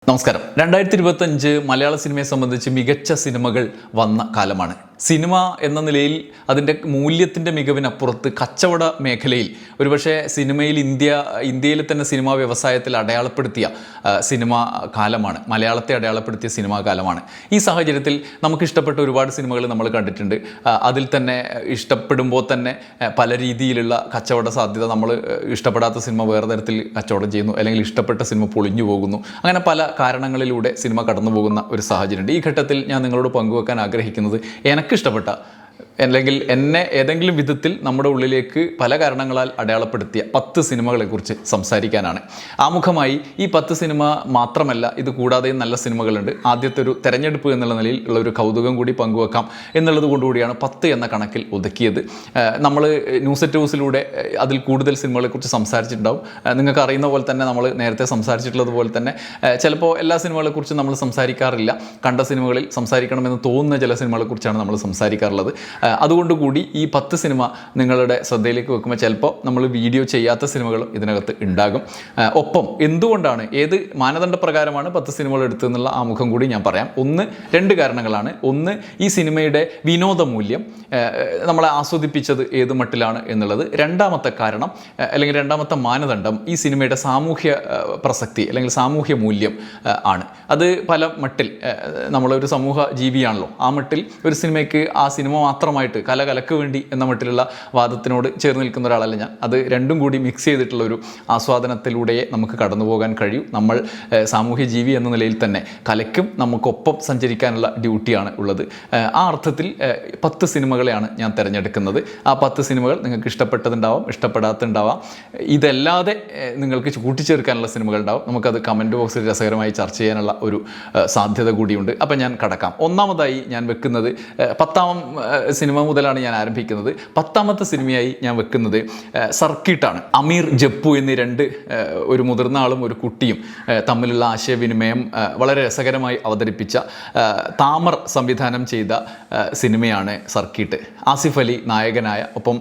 നമസ്കാരം. 2025 മലയാള സിനിമയെ സംബന്ധിച്ച് മികച്ച സിനിമകൾ വന്ന കാലമാണ്. സിനിമ എന്ന നിലയിൽ അതിൻ്റെ മൂല്യത്തിൻ്റെ മികവിനപ്പുറത്ത് കച്ചവട മേഖലയിൽ ഒരുപക്ഷെ സിനിമയിൽ ഇന്ത്യയിലെ തന്നെ സിനിമാ വ്യവസായത്തിൽ അടയാളപ്പെടുത്തിയ സിനിമാ കാലമാണ്, മലയാളത്തെ അടയാളപ്പെടുത്തിയ സിനിമാ കാലമാണ്. ഈ സാഹചര്യത്തിൽ നമുക്കിഷ്ടപ്പെട്ട ഒരുപാട് സിനിമകൾ നമ്മൾ കണ്ടിട്ടുണ്ട്. അതിൽ തന്നെ ഇഷ്ടപ്പെടുമ്പോൾ തന്നെ പല രീതിയിലുള്ള കച്ചവട സാധ്യത, നമ്മൾ ഇഷ്ടപ്പെടാത്ത സിനിമ വേറെ തരത്തിൽ കച്ചവടം ചെയ്യുന്നു, അല്ലെങ്കിൽ ഇഷ്ടപ്പെട്ട സിനിമ പൊളിഞ്ഞു പോകുന്നു. അങ്ങനെ പല കാരണങ്ങളിലൂടെ സിനിമ കടന്നു പോകുന്ന ഒരു സാഹചര്യമുണ്ട്. ഈ ഘട്ടത്തിൽ ഞാൻ നിങ്ങളോട് പങ്കുവെക്കാൻ ആഗ്രഹിക്കുന്നത് എനിക്കിഷ്ടപ്പെട്ട അല്ലെങ്കിൽ എന്നെ ഏതെങ്കിലും വിധത്തിൽ നമ്മുടെ ഉള്ളിലേക്ക് പല കാരണങ്ങളാൽ അടയാളപ്പെടുത്തിയ 10 സിനിമകളെക്കുറിച്ച് സംസാരിക്കാനാണ്. ആമുഖമായി ഈ 10 സിനിമ മാത്രമല്ല, ഇത് കൂടാതെയും നല്ല സിനിമകളുണ്ട്. ആദ്യത്തെ ഒരു തെരഞ്ഞെടുപ്പ് എന്നുള്ള നിലയിൽ ഉള്ള ഒരു കൗതുകം കൂടി പങ്കുവെക്കാം എന്നുള്ളത് കൊണ്ടുകൂടിയാണ് 10 എന്ന കണക്കിൽ ഒതുക്കിയത്. നമ്മൾ ന്യൂസ് അറ്റ് ഹൗസിലൂടെ അതിൽ കൂടുതൽ സിനിമകളെക്കുറിച്ച് സംസാരിച്ചിട്ടുണ്ടാവും. നിങ്ങൾക്ക് അറിയുന്ന പോലെ തന്നെ നമ്മൾ നേരത്തെ സംസാരിച്ചിട്ടുള്ളത് പോലെ തന്നെ ചിലപ്പോൾ എല്ലാ സിനിമകളെക്കുറിച്ചും നമ്മൾ സംസാരിക്കാറില്ല. കണ്ട സിനിമകളിൽ സംസാരിക്കണമെന്ന് തോന്നുന്ന ചില സിനിമകളെക്കുറിച്ചാണ് നമ്മൾ സംസാരിക്കാറുള്ളത്. അതുകൊണ്ടുകൂടി ഈ 10 സിനിമ നിങ്ങളുടെ ശ്രദ്ധയിലേക്ക് വെക്കുമ്പോൾ ചിലപ്പോൾ നമ്മൾ വീഡിയോ ചെയ്യാത്ത സിനിമകളും ഇതിനകത്ത് ഉണ്ടാകും. ഒപ്പം എന്തുകൊണ്ടാണ്, ഏത് മാനദണ്ഡപ്രകാരമാണ് 10 സിനിമകൾ എടുത്തതെന്നുള്ള ആമുഖം കൂടി ഞാൻ പറയാം. 2 കാരണങ്ങളാണ്. ഒന്ന്, ഈ സിനിമയുടെ വിനോദ മൂല്യം നമ്മളെ ആസ്വദിപ്പിച്ചത് ഏത് മട്ടിലാണ് എന്നുള്ളത്. രണ്ടാമത്തെ കാരണം അല്ലെങ്കിൽ രണ്ടാമത്തെ മാനദണ്ഡം ഈ സിനിമയുടെ സാമൂഹ്യ പ്രസക്തി അല്ലെങ്കിൽ സാമൂഹ്യ മൂല്യം ആണ്. അത് പല മട്ടിൽ, നമ്മളൊരു സമൂഹ ജീവിയാണല്ലോ, ആ മട്ടിൽ ഒരു സിനിമയ്ക്ക് ആ സിനിമ മാത്രമായിട്ട് കലക്ക് വേണ്ടി എന്ന മട്ടിലുള്ള വാദത്തിനോട് ചേർന്ന് നിൽക്കുന്ന ഒരാളല്ല ഞാൻ. അത് രണ്ടും കൂടി മിക്സ് ചെയ്തിട്ടുള്ള ഒരു ആസ്വാദനത്തിലൂടെ നമുക്ക് കടന്നു പോകാൻ കഴിയും. നമ്മൾ സാമൂഹ്യ ജീവി എന്ന നിലയിൽ തന്നെ കലയ്ക്കും നമുക്കൊപ്പം സഞ്ചരിക്കാനുള്ള ഡ്യൂട്ടിയാണ് ഉള്ളത്. ആ അർത്ഥത്തിൽ 10 സിനിമകളെയാണ് ഞാൻ തിരഞ്ഞെടുക്കുന്നത്. ആ 10 സിനിമകൾ നിങ്ങൾക്ക് ഇഷ്ടപ്പെട്ടതുണ്ടാവാം, ഇഷ്ടപ്പെടാത്തുണ്ടാവാം. ഇതല്ലാതെ നിങ്ങൾക്ക് കൂട്ടിച്ചേർക്കാനുള്ള സിനിമകൾ ഉണ്ടാവും. നമുക്കത് കമൻറ്റ് ബോക്സിൽ രസകരമായി ചർച്ച ചെയ്യാനുള്ള ഒരു സാധ്യത കൂടിയുണ്ട്. അപ്പം ഞാൻ കടക്കാം. ഒന്നാമതായി ഞാൻ വെക്കുന്നത് 10ാം സിനിമ മുതലാണ് ഞാൻ ആരംഭിക്കുന്നത്. 10ാമത്തെ സിനിമയായി ഞാൻ വെക്കുന്നത് സർക്കിട്ടാണ്. അമീർ ജപ്പു എന്നീ ഒരു മുതിർന്ന ആളും ഒരു കുട്ടിയും തമ്മിലുള്ള ആശയവിനിമയം വളരെ രസകരമായി അവതരിപ്പിച്ച, താമർ സംവിധാനം ചെയ്ത സിനിമയാണ് സർക്കിട്ട്. ആസിഫ് അലി നായകനായ, ഒപ്പം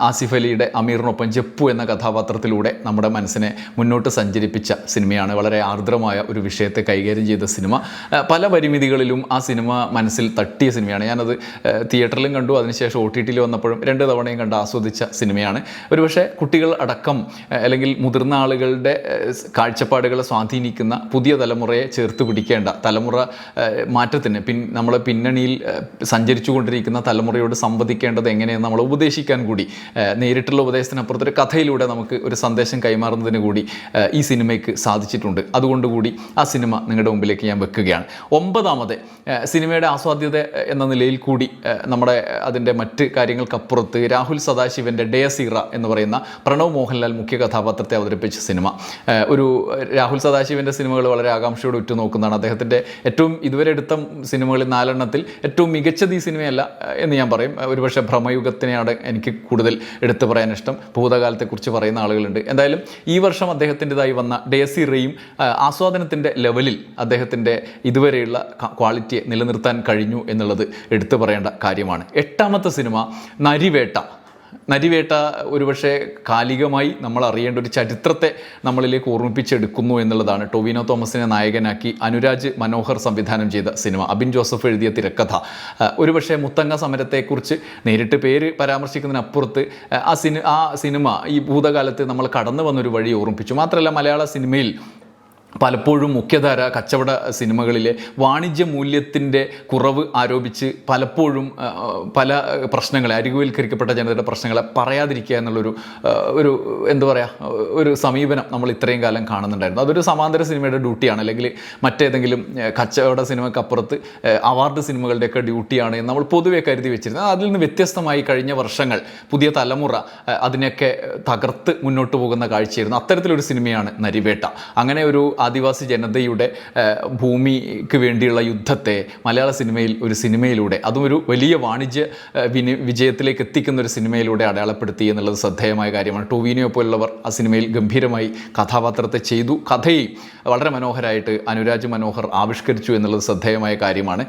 ആസിഫ് അലിയുടെ അമീറിനൊപ്പം ജപ്പു എന്ന കഥാപാത്രത്തിലൂടെ നമ്മുടെ മനസ്സിനെ മുന്നോട്ട് സഞ്ചരിപ്പിച്ച സിനിമയാണ്. വളരെ ആർദ്രമായ ഒരു വിഷയത്തെ കൈകാര്യം ചെയ്ത സിനിമ. പല പരിമിതികളിലും ആ സിനിമ മനസ്സിൽ തട്ടിയ സിനിമയാണ്. ഞാനത് തിയേറ്ററിലും കണ്ടു, അതിനുശേഷം OTT വന്നപ്പോഴും 2 തവണയും കണ്ട് ആസ്വദിച്ച സിനിമയാണ്. ഒരുപക്ഷെ കുട്ടികൾ അടക്കം അല്ലെങ്കിൽ മുതിർന്ന ആളുകളുടെ കാഴ്ചപ്പാടുകളെ സ്വാധീനിക്കുന്ന പുതിയ തലമുറയെ ചേർത്ത് പിടിക്കേണ്ട, തലമുറ മാറ്റത്തിന് നമ്മളെ പിന്നണിയിൽ സഞ്ചരിച്ചു കൊണ്ടിരിക്കുന്ന തലമുറയോട് സംവദിക്കേണ്ടത് എങ്ങനെയെന്ന് നമ്മളെ ഉപദേശിക്കാൻ കൂടി, നേരിട്ടുള്ള ഉപദേശത്തിനപ്പുറത്തൊരു കഥയിലൂടെ നമുക്ക് ഒരു സന്ദേശം കൈമാറുന്നതിന് കൂടി ഈ സിനിമയ്ക്ക് സാധിച്ചിട്ടുണ്ട്. അതുകൊണ്ടുകൂടി ആ സിനിമ നിങ്ങളുടെ മുമ്പിലേക്ക് ഞാൻ വെക്കുകയാണ്. 9ാമത് സിനിമയുടെ ആസ്വാദ്യത എന്ന നിലയിൽ കൂടി നമ്മുടെ അതിൻ്റെ മറ്റ് കാര്യങ്ങൾക്കപ്പുറത്ത് രാഹുൽ സദാശിവൻ്റെ ഡേസീറ എന്ന് പറയുന്ന പ്രണവ് മോഹൻലാൽ മുഖ്യ കഥാപാത്രത്തെ അവതരിപ്പിച്ച സിനിമ. രാഹുൽ സദാശിവൻ്റെ സിനിമകൾ വളരെ ആകാംക്ഷയോട് ഉറ്റുനോക്കുന്നതാണ്. അദ്ദേഹത്തിൻ്റെ ഇതുവരെ എടുത്ത സിനിമകളിൽ 4 ഏറ്റവും മികച്ചത് ഈ സിനിമയല്ല എന്ന് ഞാൻ പറയും. ഒരുപക്ഷെ ഭ്രമയുഗത്തിനെയാണ് എനിക്ക് കൂടുതൽ എടുത്തു പറയാൻ ഇഷ്ടം. ഭൂതകാലത്തെക്കുറിച്ച് പറയുന്ന ആളുകളുണ്ട്. എന്തായാലും ഈ വർഷം അദ്ദേഹത്തിൻ്റെതായി വന്ന ഡേസീറയും ആസ്വാദനത്തിൻ്റെ ലെവലിൽ അദ്ദേഹത്തിൻ്റെ ഇതുവരെയുള്ള ക്വാളിറ്റിയെ നിലനിർത്താൻ കഴിഞ്ഞു എന്നുള്ളത് എടുത്തു പറയേണ്ട കാര്യമാണ്. 8ാമത്തെ സിനിമ നരിവേട്ട ഒരുപക്ഷെ കാലികമായി നമ്മൾ അറിയേണ്ട ഒരു ചരിത്രത്തെ നമ്മളിലേക്ക് ഓർമ്മിപ്പിച്ചെടുക്കുന്നു എന്നുള്ളതാണ്. ടൊവിനോ തോമസിനെ നായകനാക്കി അനുരാജ് മനോഹർ സംവിധാനം ചെയ്ത സിനിമ, അബിൻ ജോസഫ് എഴുതിയ തിരക്കഥ. ഒരുപക്ഷെ മുത്തങ്ങ സമരത്തെക്കുറിച്ച് നേരിട്ട് പേര് പരാമർശിക്കുന്നതിനപ്പുറത്ത് ആ സിനിമ ഈ ഭൂതകാലത്ത് നമ്മൾ കടന്നു വന്നൊരു വഴി ഓർമ്മിപ്പിച്ചു. മാത്രമല്ല, മലയാള സിനിമയിൽ പലപ്പോഴും മുഖ്യധാര കച്ചവട സിനിമകളിലെ വാണിജ്യ മൂല്യത്തിൻ്റെ കുറവ് ആരോപിച്ച് പലപ്പോഴും പല പ്രശ്നങ്ങളെ, അരികുവൽക്കരിക്കപ്പെട്ട ജനതയുടെ പ്രശ്നങ്ങളെ പറയാതിരിക്കുക എന്നുള്ളൊരു ഒരു സമീപനം നമ്മൾ ഇത്രയും കാലം കാണുന്നുണ്ടായിരുന്നു. അതൊരു സമാന്തര സിനിമയുടെ ഡ്യൂട്ടിയാണ്, അല്ലെങ്കിൽ മറ്റേതെങ്കിലും കച്ചവട സിനിമയ്ക്കപ്പുറത്ത് അവാർഡ് സിനിമകളുടെയൊക്കെ ഡ്യൂട്ടിയാണ് എന്ന് നമ്മൾ പൊതുവെ കരുതി വെച്ചിരുന്നത്. അതിൽ നിന്ന് വ്യത്യസ്തമായി കഴിഞ്ഞ വർഷങ്ങൾ പുതിയ തലമുറ അതിനെയൊക്കെ തകർത്ത് മുന്നോട്ട് പോകുന്ന കാഴ്ചയായിരുന്നു. അത്തരത്തിലൊരു സിനിമയാണ് നരിവേട്ട. അങ്ങനെ ഒരു ആദിവാസി ജനതയുടെ ഭൂമിക്ക് വേണ്ടിയുള്ള യുദ്ധത്തെ മലയാള സിനിമയിൽ ഒരു സിനിമയിലൂടെ, അതും ഒരു വലിയ വാണിജ്യ വിജയത്തിലേക്ക് എത്തിക്കുന്ന ഒരു സിനിമയിലൂടെ അടയാളപ്പെടുത്തി എന്നുള്ളത് ശ്രദ്ധേയമായ കാര്യമാണ്. ടൊവിനോ പോലുള്ളവർ ആ സിനിമയിൽ ഗംഭീരമായി കഥാപാത്രത്തെ ചെയ്തു. കഥയും വളരെ മനോഹരമായിട്ട് അനുരാജ് മനോഹർ ആവിഷ്കരിച്ചു എന്നുള്ളത് ശ്രദ്ധേയമായ കാര്യമാണ്.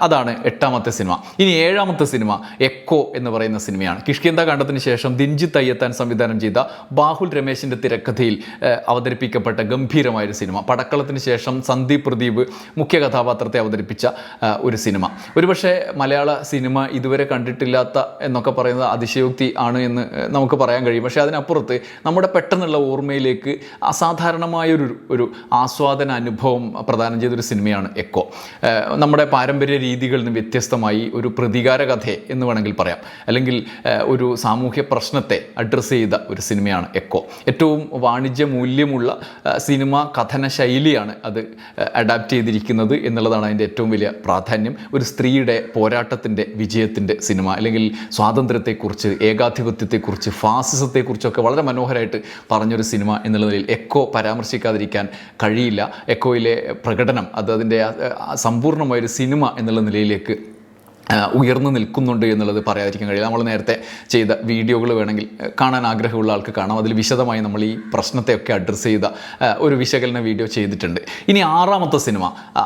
അതാണ് 8ാമത്തെ സിനിമ. ഇനി 7ാമത്തെ സിനിമ എക്കോ എന്ന് പറയുന്ന സിനിമയാണ്. കിഷ്കിന്ദ കാണ്ഡത്തിന് ശേഷം ദിൻജിത്ത് അയ്യത്താൻ സംവിധാനം ചെയ്ത ബാഹുൽ രമേശിൻ്റെ തിരക്കഥയിൽ അവതരിപ്പിക്കപ്പെട്ട ഗംഭീരമായൊരു സിനിമ. സിനിമ. പടക്കളത്തിന് ശേഷം സന്ദീപ് പ്രദീപ് മുഖ്യ കഥാപാത്രത്തെ അവതരിപ്പിച്ച ഒരു സിനിമ. ഒരുപക്ഷെ മലയാള സിനിമ ഇതുവരെ കണ്ടിട്ടില്ലാത്ത എന്നൊക്കെ പറയുന്നത് അതിശയോക്തി ആണ് എന്ന് നമുക്ക് പറയാൻ കഴിയും. പക്ഷേ അതിനപ്പുറത്ത് നമ്മുടെ പെട്ടെന്നുള്ള ഓർമ്മയിലേക്ക് അസാധാരണമായൊരു ആസ്വാദന അനുഭവം പ്രദാനം ചെയ്തൊരു സിനിമയാണ് എക്കോ. നമ്മുടെ പാരമ്പര്യ രീതികളിൽ നിന്ന് വ്യത്യസ്തമായി ഒരു പ്രതികാര കഥയെ എന്ന് വേണമെങ്കിൽ പറയാം, അല്ലെങ്കിൽ ഒരു സാമൂഹ്യ പ്രശ്നത്തെ അഡ്രസ്സ് ചെയ്ത ഒരു സിനിമയാണ് എക്കോ. ഏറ്റവും വാണിജ്യ മൂല്യമുള്ള സിനിമ കഥന ശൈലിയാണ് അത് അഡാപ്റ്റ് ചെയ്തിരിക്കുന്നത് എന്നുള്ളതാണ് അതിൻ്റെ ഏറ്റവും വലിയ പ്രാധാന്യം. ഒരു സ്ത്രീയുടെ പോരാട്ടത്തിൻ്റെ വിജയത്തിൻ്റെ സിനിമ, അല്ലെങ്കിൽ സ്വാതന്ത്ര്യത്തെക്കുറിച്ച്, ഏകാധിപത്യത്തെക്കുറിച്ച്, ഫാസിസത്തെക്കുറിച്ചൊക്കെ വളരെ മനോഹരമായിട്ട് പറഞ്ഞൊരു സിനിമ എന്നുള്ള നിലയിൽ എക്കോ പരാമർശിക്കാതിരിക്കാൻ കഴിയില്ല. എക്കോയിലെ പ്രകടനം അത് അതിൻ്റെ സമ്പൂർണ്ണമായൊരു സിനിമ എന്നുള്ള നിലയിലേക്ക് ഉയർന്നു നിൽക്കുന്നുണ്ട് എന്നുള്ളത് പറയാതിരിക്കാൻ കഴിയില്ല. നമ്മൾ നേരത്തെ ചെയ്ത വീഡിയോകൾ വേണമെങ്കിൽ കാണാൻ ആഗ്രഹമുള്ള ആൾക്ക് കാണാം. അതിൽ വിശദമായി നമ്മൾ ഈ പ്രശ്നത്തെയൊക്കെ അഡ്രസ്സ് ചെയ്ത ഒരു വിശകലന വീഡിയോ ചെയ്തിട്ടുണ്ട്. ഇനി ആറാമത്തെ സിനിമ,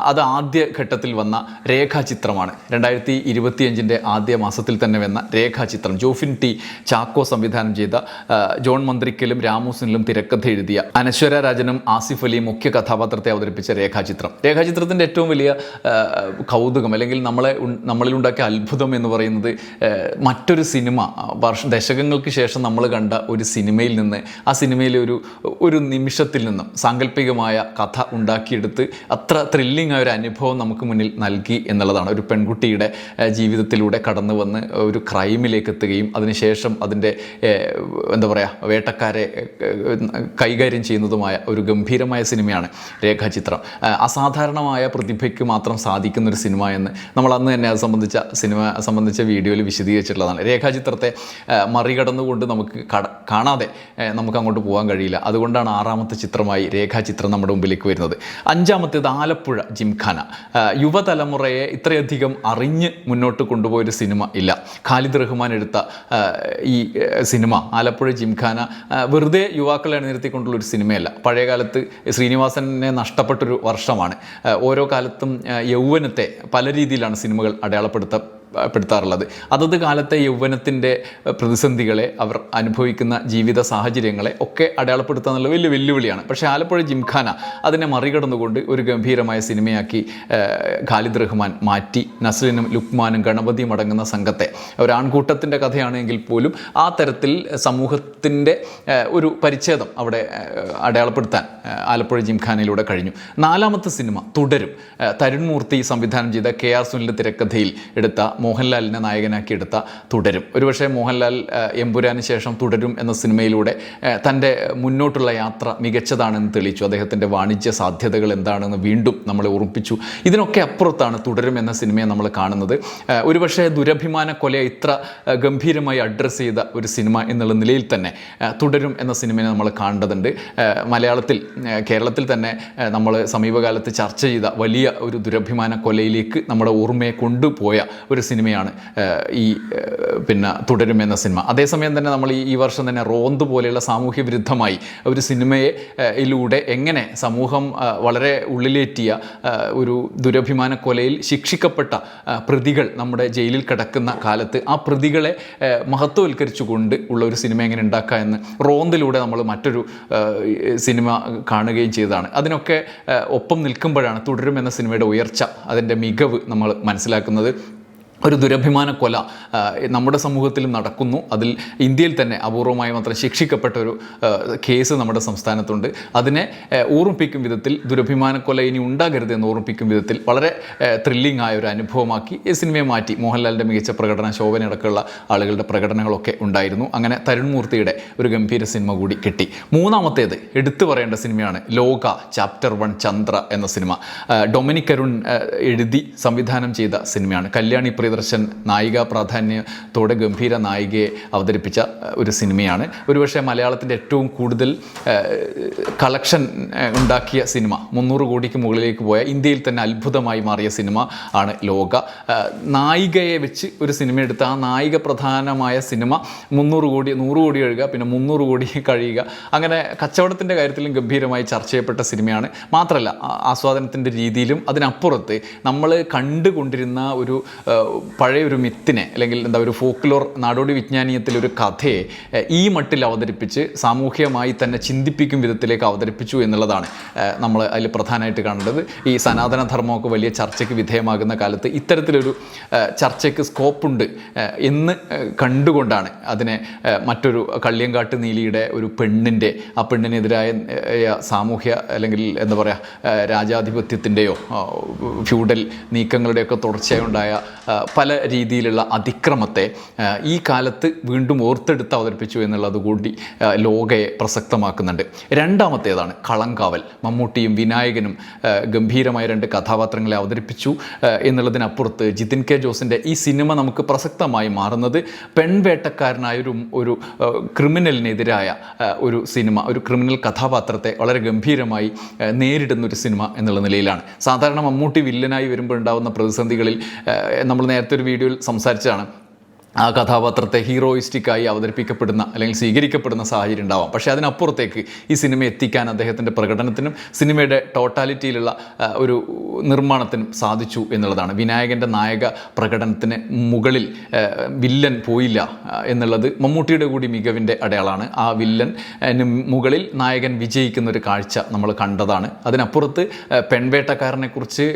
അത് ആദ്യ ഘട്ടത്തിൽ വന്ന രേഖാചിത്രമാണ്. 2025 ആദ്യ മാസത്തിൽ തന്നെ വന്ന രേഖാചിത്രം. ജോഫിൻ ടി ചാക്കോ സംവിധാനം ചെയ്ത, ജോൺ മന്ത്രിക്കലും രാമു സുനിലും തിരക്കഥ എഴുതിയ, അനശ്വര രാജനും ആസിഫ് അലിയും മുഖ്യ കഥാപാത്രത്തെ അവതരിപ്പിച്ച രേഖാചിത്രം. രേഖാചിത്രത്തിൻ്റെ ഏറ്റവും വലിയ കൗതുകം, അല്ലെങ്കിൽ നമ്മളിലുണ്ടാക്കിയ അത്ഭുതം എന്ന് പറയുന്നത് മറ്റൊരു സിനിമ, ദശകങ്ങൾക്ക് ശേഷം നമ്മൾ കണ്ട ഒരു സിനിമയിൽ നിന്ന്, ആ സിനിമയിലെ ഒരു നിമിഷത്തിൽ നിന്നും സാങ്കല്പികമായ കഥ ഉണ്ടാക്കിയെടുത്ത് അത്ര ത്രില്ലിംഗ് ആയ ഒരു അനുഭവം നമുക്ക് മുന്നിൽ നൽകി എന്നുള്ളതാണ്. ഒരു പെൺകുട്ടിയുടെ ജീവിതത്തിലൂടെ കടന്നു വന്ന് ഒരു ക്രൈമിലേക്ക് എത്തുകയും അതിനുശേഷം അതിൻ്റെ എന്താ പറയുക, വേട്ടക്കാരെ കൈകാര്യം ചെയ്യുന്നതുമായ ഒരു ഗംഭീരമായ സിനിമയാണ് രേഖാചിത്രം. അസാധാരണമായ പ്രതിഭയ്ക്ക് മാത്രം സാധിക്കുന്നൊരു സിനിമ എന്ന് നമ്മൾ അന്ന് തന്നെ അത് സംബന്ധിച്ച വീഡിയോയിൽ വിശദീകരിച്ചിട്ടുള്ളതാണ്. രേഖാചിത്രത്തെ മറികടന്നുകൊണ്ട് നമുക്ക് കാണാതെ നമുക്ക് അങ്ങോട്ട് പോകാൻ കഴിയില്ല. അതുകൊണ്ടാണ് ആറാമത്തെ ചിത്രമായി രേഖാചിത്രം നമ്മുടെ മുമ്പിലേക്ക് വരുന്നത്. അഞ്ചാമത്തേത് ആലപ്പുഴ ജിംഖാന. യുവതലമുറയെ ഇത്രയധികം അറിഞ്ഞ് മുന്നോട്ട് കൊണ്ടുപോയൊരു സിനിമ ഇല്ല. ഖാലിദ് റഹ്മാൻ എടുത്ത ഈ സിനിമ ആലപ്പുഴ ജിംഖാന വെറുതെ യുവാക്കളെ അണിനിരത്തിക്കൊണ്ടുള്ളൊരു സിനിമയല്ല. പഴയകാലത്ത് ശ്രീനിവാസനെ നഷ്ടപ്പെട്ടൊരു വർഷമാണ്. ഓരോ കാലത്തും യൗവനത്തെ പല രീതിയിലാണ് സിനിമകൾ അടയാളപ്പെടുത്താറുള്ളത്. അതത് കാലത്തെ യൗവനത്തിൻ്റെ പ്രതിസന്ധികളെ, അവർ അനുഭവിക്കുന്ന ജീവിത സാഹചര്യങ്ങളെ ഒക്കെ അടയാളപ്പെടുത്തുക എന്നുള്ള വലിയ വെല്ലുവിളിയാണ്. പക്ഷേ ആലപ്പുഴ ജിംഖാന അതിനെ മറികടന്നുകൊണ്ട് ഒരു ഗംഭീരമായ സിനിമയാക്കി ഖാലിദ് റഹ്മാൻ മാറ്റി. നസ്ലിനും ലുക്മാനും ഗണപതിയും അടങ്ങുന്ന സംഘത്തെ, ഒരു ആൺകൂട്ടത്തിൻ്റെ കഥയാണെങ്കിൽ പോലും ആ തരത്തിൽ സമൂഹത്തിൻ്റെ ഒരു പരിച്ഛേദം അവിടെ അടയാളപ്പെടുത്താൻ ആലപ്പുഴ ജിംഖാനയിലൂടെ കഴിഞ്ഞു. നാലാമത്തെ സിനിമ തുടരും. തരുൺ മൂർത്തി സംവിധാനം ചെയ്ത KR സുനിൽ തിരക്കഥയിൽ എടുത്ത, മോഹൻലാലിനെ നായകനാക്കി എടുത്ത തുടരും. ഒരുപക്ഷെ മോഹൻലാൽ എമ്പുരാന് ശേഷം തുടരും എന്ന സിനിമയിലൂടെ തൻ്റെ മുന്നോട്ടുള്ള യാത്ര മികച്ചതാണെന്ന് തെളിയിച്ചു. അദ്ദേഹത്തിൻ്റെ വാണിജ്യ സാധ്യതകൾ എന്താണെന്ന് വീണ്ടും നമ്മളെ ഓർമ്മിപ്പിച്ചു. ഇതിനൊക്കെ അപ്പുറത്താണ് തുടരും എന്ന സിനിമയെ നമ്മൾ കാണുന്നത്. ഒരുപക്ഷെ ദുരഭിമാന കൊലയെ ഇത്ര ഗംഭീരമായി അഡ്രസ്സ് ചെയ്ത ഒരു സിനിമ എന്നുള്ള നിലയിൽ തന്നെ തുടരും എന്ന സിനിമയെ നമ്മൾ കാണേണ്ടതുണ്ട്. മലയാളത്തിൽ, കേരളത്തിൽ തന്നെ നമ്മൾ സമീപകാലത്ത് ചർച്ച ചെയ്ത വലിയ ഒരു ദുരഭിമാന കൊലയിലേക്ക് നമ്മുടെ ഓർമ്മയെ കൊണ്ടുപോയ ഒരു സിനിമയാണ് ഈ തുടരും എന്ന സിനിമ. അതേസമയം തന്നെ നമ്മൾ ഈ വർഷം തന്നെ റോന്ത് പോലെയുള്ള സാമൂഹ്യ വിരുദ്ധമായി ഒരു സിനിമയിലൂടെ എങ്ങനെ സമൂഹം വളരെ ഉള്ളിലേറ്റിയ ഒരു ദുരഭിമാന കൊലയിൽ ശിക്ഷിക്കപ്പെട്ട പ്രതികൾ നമ്മുടെ ജയിലിൽ കിടക്കുന്ന കാലത്ത് ആ പ്രതികളെ മഹത്വവൽക്കരിച്ചുകൊണ്ട് ഉള്ള ഒരു സിനിമ എങ്ങനെ ഉണ്ടാക്കുക എന്ന് റോന്തിലൂടെ നമ്മൾ മറ്റൊരു സിനിമ കാണുകയും ചെയ്തതാണ്. അതിനൊക്കെ ഒപ്പം നിൽക്കുമ്പോഴാണ് തുടരും എന്ന സിനിമയുടെ ഉയർച്ച, അതിൻ്റെ മികവ് നമ്മൾ മനസ്സിലാക്കുന്നത്. ഒരു ദുരഭിമാന കൊല നമ്മുടെ സമൂഹത്തിലും നടക്കുന്നു. അതിൽ ഇന്ത്യയിൽ തന്നെ അപൂർവമായി മാത്രം ശിക്ഷിക്കപ്പെട്ട ഒരു കേസ് നമ്മുടെ സംസ്ഥാനത്തുണ്ട്. അതിനെ ഓർമ്മിപ്പിക്കും വിധത്തിൽ, ദുരഭിമാന കൊല ഇനി ഉണ്ടാകരുത് എന്ന് ഓർമ്മിപ്പിക്കും വിധത്തിൽ വളരെ ത്രില്ലിംഗ് ആയ ഒരു അനുഭവമാക്കി ഈ സിനിമയെ മാറ്റി. മോഹൻലാലിൻ്റെ മികച്ച പ്രകടനം, ശോഭനയടക്കമുള്ള ആളുകളുടെ പ്രകടനങ്ങളൊക്കെ ഉണ്ടായിരുന്നു. അങ്ങനെ തരുൺ മൂർത്തിയുടെ ഒരു ഗംഭീര സിനിമ കൂടി കിട്ടി. മൂന്നാമത്തേത് എടുത്തു പറയേണ്ട സിനിമയാണ് ലോക ചാപ്റ്റർ 1 ചന്ദ്ര എന്ന സിനിമ. ഡൊമിനിക് അരുൺ എഴുതി സംവിധാനം ചെയ്ത സിനിമയാണ്. കല്യാണി പ്രിയദർശൻ നായികാ പ്രാധാന്യത്തോടെ ഗംഭീര നായികയെ അവതരിപ്പിച്ച ഒരു സിനിമയാണ്. ഒരുപക്ഷെ മലയാളത്തിൻ്റെ ഏറ്റവും കൂടുതൽ കളക്ഷൻ ഉണ്ടാക്കിയ സിനിമ, 300 കോടിക്ക് മുകളിലേക്ക് പോയ, ഇന്ത്യയിൽ തന്നെ അത്ഭുതമായി മാറിയ സിനിമ ആണ് ലോക. നായികയെ വെച്ച് ഒരു സിനിമ എടുത്ത ആ നായിക പ്രധാനമായ സിനിമ 300 കോടി, 100 കോടി കഴിയുക, പിന്നെ 300 കോടി കഴിയുക, അങ്ങനെ കച്ചവടത്തിൻ്റെ കാര്യത്തിലും ഗംഭീരമായി ചർച്ച ചെയ്യപ്പെട്ട സിനിമയാണ്. മാത്രമല്ല ആസ്വാദനത്തിൻ്റെ രീതിയിലും അതിനപ്പുറത്ത് നമ്മൾ കണ്ടുകൊണ്ടിരുന്ന ഒരു പഴയൊരു മിത്തിനെ അല്ലെങ്കിൽ ഒരു ഫോക്ലോർ നാടോടി വിജ്ഞാനീയത്തിലൊരു കഥയെ ഈ മട്ടിൽ അവതരിപ്പിച്ച് സാമൂഹികമായി തന്നെ ചിന്തിപ്പിക്കും വിധത്തിലേക്ക് അവതരിപ്പിച്ചു എന്നുള്ളതാണ് നമ്മൾ അതിൽ പ്രധാനമായിട്ട് കാണേണ്ടത്. ഈ സനാതനധർമ്മമൊക്കെ വലിയ ചർച്ചയ്ക്ക് വിധേയമാകുന്ന കാലത്ത് ഇത്തരത്തിലൊരു ചർച്ചയ്ക്ക് സ്കോപ്പുണ്ട് എന്ന് കണ്ടുകൊണ്ടാണ് അതിനെ മറ്റൊരു കള്ളിയങ്കാട്ട് നീലിയുടെ ഒരു ആ പെണ്ണിനെതിരായ സാമൂഹ്യ അല്ലെങ്കിൽ രാജാധിപത്യത്തിൻ്റെയോ ഫ്യൂഡൽ നീക്കങ്ങളുടെയൊക്കെ തുടർച്ചയുണ്ടായ പല രീതിയിലുള്ള അതിക്രമത്തെ ഈ കാലത്ത് വീണ്ടും ഓർത്തെടുത്ത് അവതരിപ്പിച്ചു എന്നുള്ളത് കൂടി ലോകയെ പ്രസക്തമാക്കുന്നുണ്ട്. രണ്ടാമത്തേതാണ് കളങ്കാവൽ. മമ്മൂട്ടിയും വിനായകനും ഗംഭീരമായ 2 കഥാപാത്രങ്ങളെ അവതരിപ്പിച്ചു എന്നുള്ളതിനപ്പുറത്ത് ജിതിൻ കെ ജോസിൻ്റെ ഈ സിനിമ നമുക്ക് പ്രസക്തമായി മാറുന്നത് പെൺവേട്ടക്കാരനായ ഒരു ക്രിമിനലിനെതിരായ ഒരു സിനിമ, ഒരു ക്രിമിനൽ കഥാപാത്രത്തെ വളരെ ഗംഭീരമായി നേരിടുന്നൊരു സിനിമ എന്നുള്ള നിലയിലാണ്. സാധാരണ മമ്മൂട്ടി വില്ലനായി വരുമ്പോൾ ഉണ്ടാകുന്ന പ്രതിസന്ധികളിൽ നമ്മൾ നേരത്തെ ഒരു വീഡിയോയിൽ സംസാരിച്ചതാണ്. ആ കഥാപാത്രത്തെ ഹീറോയിസ്റ്റിക്കായി അവതരിപ്പിക്കപ്പെടുന്ന അല്ലെങ്കിൽ സ്വീകരിക്കപ്പെടുന്ന സാഹചര്യം ഉണ്ടാവാം. പക്ഷേ അതിനപ്പുറത്തേക്ക് ഈ സിനിമ എത്തിക്കാൻ അദ്ദേഹത്തിൻ്റെ പ്രകടനത്തിനും സിനിമയുടെ ടോട്ടാലിറ്റിയിലുള്ള ഒരു നിർമ്മാണത്തിനും സാധിച്ചു എന്നുള്ളതാണ്. വിനായകൻ്റെ നായക പ്രകടനത്തിന് മുകളിൽ വില്ലൻ പോയില്ല എന്നുള്ളത് മമ്മൂട്ടിയുടെ കൂടി മികവിൻ്റെ അടയാളമാണ്. ആ വില്ലൻ മുകളിൽ നായകൻ വിജയിക്കുന്ന ഒരു കാഴ്ച നമ്മൾ കണ്ടതാണ്. അതിനപ്പുറത്ത് പെൺവേട്ടക്കാരനെക്കുറിച്ച്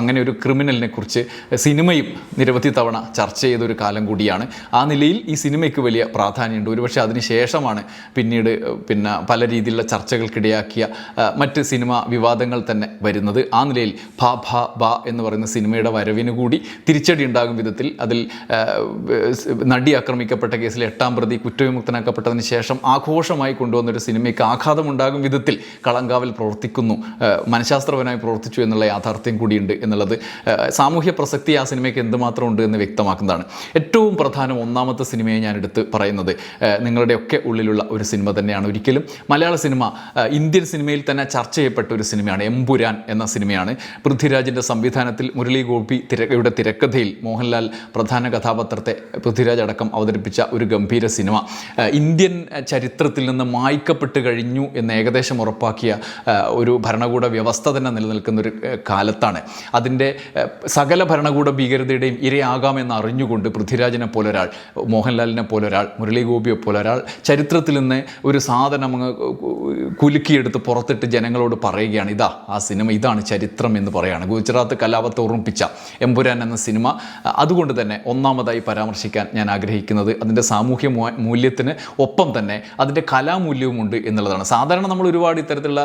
അങ്ങനെ ഒരു ക്രിമിനലിനെ കുറിച്ച് സിനിമയും നിരവധി തവണ ചർച്ച ചെയ്തൊരു കാലം കൂടിയാണ്. ആ നിലയിൽ ഈ സിനിമയ്ക്ക് വലിയ പ്രാധാന്യമുണ്ട്. ഒരുപക്ഷെ അതിനുശേഷമാണ് പിന്നീട് പല രീതിയിലുള്ള ചർച്ചകൾക്കിടയാക്കിയ മറ്റ് സിനിമാ വിവാദങ്ങൾ തന്നെ വരുന്നത്. ആ നിലയിൽ ഭ ഭ ബ എന്ന് പറയുന്ന സിനിമയുടെ വരവിന് കൂടി തിരിച്ചടി ഉണ്ടാകും വിധത്തിൽ അതിൽ നടി ആക്രമിക്കപ്പെട്ട കേസിൽ 8ാം പ്രതി കുറ്റവിമുക്തനാക്കപ്പെട്ടതിന് ശേഷം ആഘോഷമായി കൊണ്ടുവന്നൊരു സിനിമയ്ക്ക് ആഘാതമുണ്ടാകും വിധത്തിൽ കളങ്കാവൽ പ്രവർത്തിക്കുന്നു, മനഃശാസ്ത്രപരമായി പ്രവർത്തിച്ചു എന്നുള്ള യാഥാർത്ഥ്യം കൂടിയുണ്ട് എന്നുള്ളത് സാമൂഹ്യ പ്രസക്തി ആ സിനിമയ്ക്ക് എന്തുമാത്രം ഉണ്ട് എന്ന് വ്യക്തമാക്കുന്നതാണ്. ഏറ്റവും പ്രധാനം ഒന്നാമത്തെ സിനിമയെ ഞാൻ എടുത്ത് പറയുന്നത് നിങ്ങളുടെയൊക്കെ ഉള്ളിലുള്ള ഒരു സിനിമ തന്നെയാണ്. ഒരിക്കലും മലയാള സിനിമ ഇന്ത്യൻ സിനിമയിൽ തന്നെ ചർച്ച ചെയ്യപ്പെട്ട ഒരു സിനിമയാണ്. എമ്പുരാൻ എന്ന സിനിമയാണ്. പൃഥ്വിരാജിൻ്റെ സംവിധാനത്തിൽ മുരളി ഗോപിയുടെ തിരക്കഥയിൽ മോഹൻലാൽ പ്രധാന കഥാപാത്രത്തെ പൃഥ്വിരാജ് അടക്കം അവതരിപ്പിച്ച ഒരു ഗംഭീര സിനിമ ഇന്ത്യൻ ചരിത്രത്തിൽ നിന്ന് മായ്ക്കപ്പെട്ട് കഴിഞ്ഞു എന്ന് ഏകദേശം ഉറപ്പാക്കിയ ഒരു ഭരണകൂട വ്യവസ്ഥ തന്നെ നിലനിൽക്കുന്ന ഒരു കാലത്താണ്. അതിൻ്റെ സകല ഭരണകൂട ഭീകരതയുടെയും ഇരയാകാമെന്ന് അറിഞ്ഞുകൊണ്ട് പൃഥ്വിരാജിനെ പോലൊരാൾ, മോഹൻലാലിനെ പോലൊരാൾ, മുരളി ഗോപിയെ പോലൊരാൾ ചരിത്രത്തിൽ നിന്ന് ഒരു സാധനം അങ്ങ് കുലുക്കിയെടുത്ത് പുറത്തിട്ട് ജനങ്ങളോട് പറയുകയാണ്, ഇതാ ആ സിനിമ, ഇതാണ് ചരിത്രം എന്ന് പറയുകയാണ്. ഗുജറാത്ത് കലാപത്തെ ഓർമ്മിപ്പിച്ച എമ്പുരാൻ എന്ന സിനിമ. അതുകൊണ്ട് തന്നെ ഒന്നാമതായി പരാമർശിക്കാൻ ഞാൻ ആഗ്രഹിക്കുന്നത് അതിൻ്റെ സാമൂഹ്യ മൂല്യത്തിന് ഒപ്പം തന്നെ അതിൻ്റെ കലാമൂല്യവുമുണ്ട് എന്നുള്ളതാണ്. സാധാരണ നമ്മൾ ഒരുപാട് ഇത്തരത്തിലുള്ള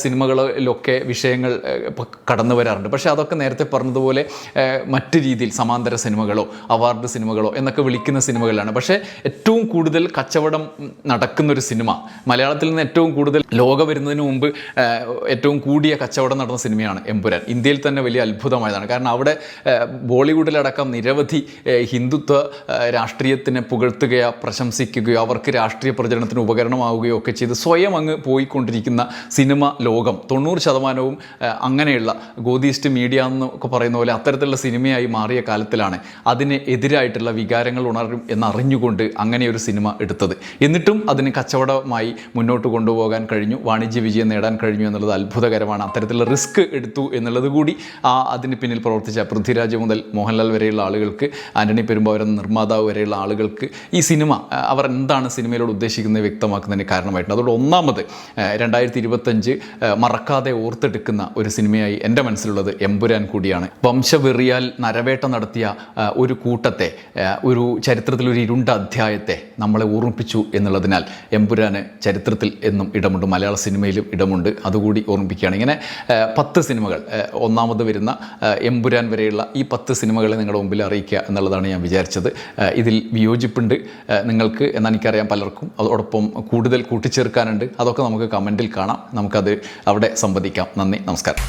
സിനിമകളിലൊക്കെ വിഷയങ്ങൾ കടന്നു വരാറുണ്ട്. പക്ഷേ അതൊക്കെ നേരത്തെ പറഞ്ഞതുപോലെ മറ്റ് രീതിയിൽ സമാന്തര സിനിമകളോ അവാർഡ് സിനിമകളോ എന്നൊക്കെ വിളിക്കുന്ന സിനിമകളിലാണ്. പക്ഷേ ഏറ്റവും കൂടുതൽ കച്ചവടം നടക്കുന്നൊരു സിനിമ, മലയാളത്തിൽ നിന്ന് ഏറ്റവും കൂടുതൽ ലോക വരുന്നതിന് മുമ്പ് ഏറ്റവും കൂടിയ കച്ചവടം നടന്ന സിനിമയാണ് എമ്പുരാൻ. ഇന്ത്യയിൽ തന്നെ വലിയ അത്ഭുതമായതാണ്. കാരണം അവിടെ ബോളിവുഡിലടക്കം നിരവധി ഹിന്ദുത്വ രാഷ്ട്രീയത്തിനെ പുകഴ്ത്തുകയോ പ്രശംസിക്കുകയോ അവർക്ക് രാഷ്ട്രീയ പ്രചരണത്തിന് ഉപകരണമാവുകയോ ഒക്കെ ചെയ്ത് സ്വയം അങ്ങ് പോയിക്കൊണ്ടിരിക്കുന്ന സിനിമ ലോകം 90% അങ്ങനെയുള്ള ഗോതീസ്റ്റ് മീഡിയ എന്നൊക്കെ പറയുന്ന പോലെ അത്തരത്തിലുള്ള സിനിമയായി മാറിയ കാലത്തിലാണ് അതിന് എതിരായിട്ടുള്ള വികാരങ്ങൾ ഉണരും എന്നറിഞ്ഞുകൊണ്ട് അങ്ങനെ ഒരു സിനിമ എടുത്തത്. എന്നിട്ടും അതിന് കച്ചവടമായി മുന്നോട്ട് കൊണ്ടുപോകാൻ കഴിഞ്ഞു, വാണിജ്യ വിജയം നേടാൻ കഴിഞ്ഞു എന്നുള്ളത് അത്ഭുതകരമാണ്. അത്തരത്തിലുള്ള റിസ്ക് എടുത്തു എന്നുള്ളത് കൂടി അതിന് പിന്നിൽ പ്രവർത്തിച്ച പൃഥ്വിരാജ് മുതൽ മോഹൻലാൽ വരെയുള്ള ആളുകൾക്ക്, ആൻ്റണി പെരുമ്പാവൂർ നിർമ്മാതാവ് വരെയുള്ള ആളുകൾക്ക് ഈ സിനിമ അവർ എന്താണ് സിനിമയിലൂടെ ഉദ്ദേശിക്കുന്നത് വ്യക്തമാക്കുന്നതിന് കാരണമായിട്ടുണ്ട്. അതുകൊണ്ട് ഒന്നാമത് 2025 മറക്കാതെ ഓർത്തെടുക്കുന്ന ഒരു സിനിമയായി എൻ്റെ മനസ്സിലുള്ളത് എമ്പുരാൻ കൂടിയാണ്. വംശവെറിയാൽ നരവേട്ട നടത്തിയ ഒരു കൂട്ടത്തെ, ഒരു ചരിത്രത്തിലൊരു ഇരുണ്ട അധ്യായത്തെ നമ്മളെ ഓർമ്മിപ്പിച്ചു എന്നുള്ളതിനാൽ എമ്പുരാന് ചരിത്രത്തിൽ എന്നും ഇടമുണ്ട്, മലയാള സിനിമയിലും ഇടമുണ്ട്. അതുകൂടി ഓർമ്മിപ്പിക്കുകയാണ്. ഇങ്ങനെ 10 സിനിമകൾ, ഒന്നാമത് വരുന്ന എമ്പുരാൻ വരെയുള്ള ഈ 10 സിനിമകളെ നിങ്ങളുടെ മുമ്പിൽ അറിയിക്കുക എന്നുള്ളതാണ് ഞാൻ വിചാരിച്ചത്. ഇതിൽ വിയോജിപ്പുണ്ട് നിങ്ങൾക്ക് എന്നാൽ എനിക്കറിയാം പലർക്കും. അതോടൊപ്പം കൂടുതൽ കൂട്ടിച്ചേർക്കാനുണ്ട്. അതൊക്കെ നമുക്ക് കമൻറ്റിൽ കാണാം. നമുക്കത് അവിടെ സംവദിക്കാം. നന്ദി, നമസ്കാരം.